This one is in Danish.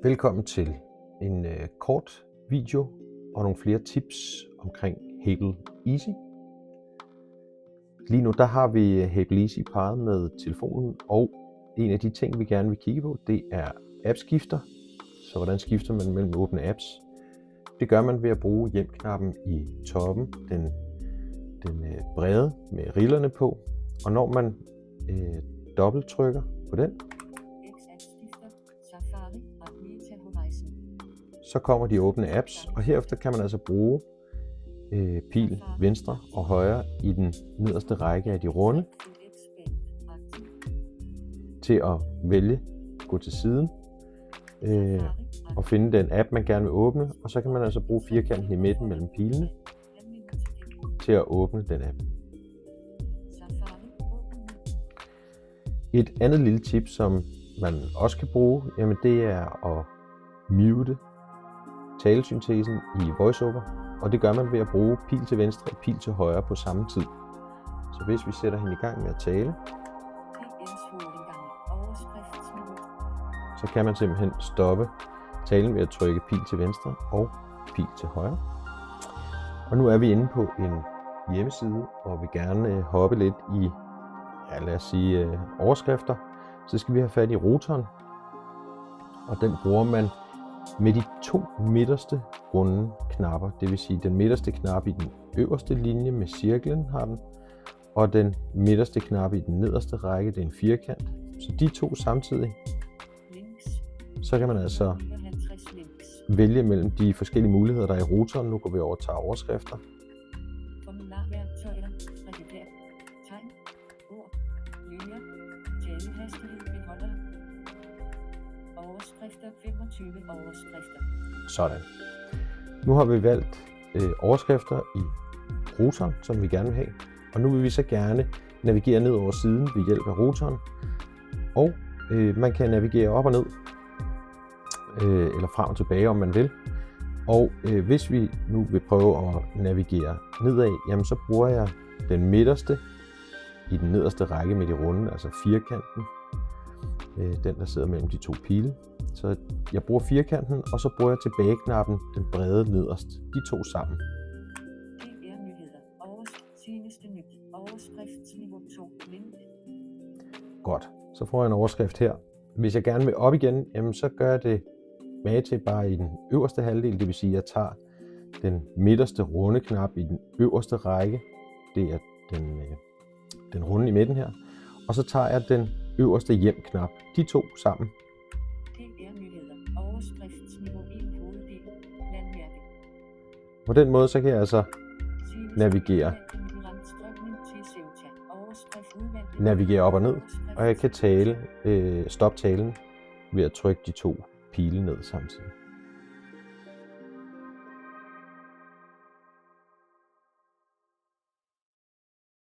Velkommen til en kort video og nogle flere tips omkring Hable Easy. Lige nu der har vi Hable Easy parret med telefonen, og en af de ting vi gerne vil kigge på, det er appskifter. Så hvordan skifter man mellem åbne apps? Det gør man ved at bruge hjem-knappen i toppen, den brede med rillerne på, og når man dobbelttrykker på den, så kommer de åbne apps, og herefter kan man altså bruge pil venstre og højre i den nederste række af de runde til at vælge, gå til siden og finde den app man gerne vil åbne, og så kan man altså bruge firkanten i midten mellem pilene til at åbne den app. Et andet lille tip, som man også kan bruge, jamen det er at mute talesyntesen i VoiceOver, og det gør man ved at bruge pil til venstre og pil til højre på samme tid. Så hvis vi sætter hende i gang med at tale, så kan man simpelthen stoppe talen ved at trykke pil til venstre og pil til højre. Og nu er vi inde på en hjemmeside og vil gerne hoppe lidt i, lad os sige, overskrifter. Så skal vi have fat i rotoren, og den bruger man med de to midterste runde knapper. Det vil sige, den midterste knap i den øverste linje med cirklen har den, og den midterste knap i den nederste række, det er en firkant. Så de to samtidig, så kan man altså vælge mellem de forskellige muligheder, der er i rotoren. Nu går vi over til overskrifter. Overskrifter 25 overskrifter. Sådan. Nu har vi valgt overskrifter i rotoren, som vi gerne vil have. Og nu vil vi så gerne navigere ned over siden ved hjælp af rotoren. Og man kan navigere op og ned, eller frem og tilbage, om man vil. Og hvis vi nu vil prøve at navigere nedad, jamen så bruger jeg den midterste i den nederste række med de runde, altså firkanten. Den der sidder mellem de to pile. Så jeg bruger firkanten, og så bruger jeg tilbageknappen, den brede nederst. De to sammen. Godt, så får jeg en overskrift her. Hvis jeg gerne vil op igen, jamen så gør jeg det mage til bare i den øverste halvdel. Det vil sige, at jeg tager den midterste runde knap i den øverste række. Det er den runde i midten her. Og så tager jeg den øverste hjem-knap. De to sammen. På den måde så kan jeg altså navigere op og ned, og jeg kan stoppe talen ved at trykke de to pile ned samtidig.